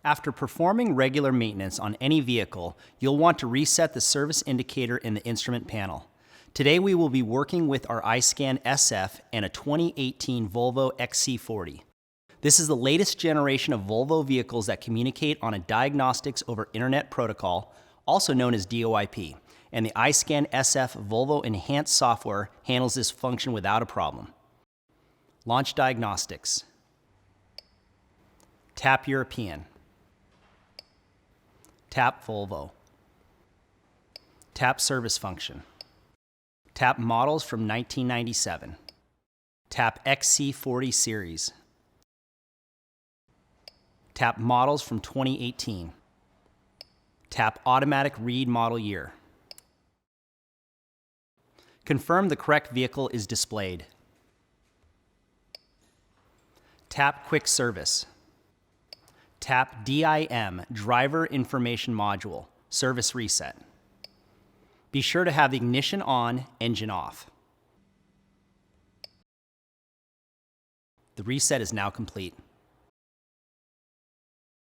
After performing regular maintenance on any vehicle, you'll want to reset the service indicator in the instrument panel. Today we will be working with our iScan SF and a 2018 Volvo XC40. This is the latest generation of Volvo vehicles that communicate on a Diagnostics over Internet Protocol, also known as DOIP, and the iScan SF Volvo Enhanced software handles this function without a problem. Launch Diagnostics. Tap European. Tap Volvo. Tap Service Function. Tap Models from 1997. Tap XC40 Series. Tap Models from 2018. Tap Automatic Read Model Year. Confirm the correct vehicle is displayed. Tap Quick Service. Tap DIM, Driver Information Module, Service Reset. Be sure to have the ignition on, engine off. The reset is now complete.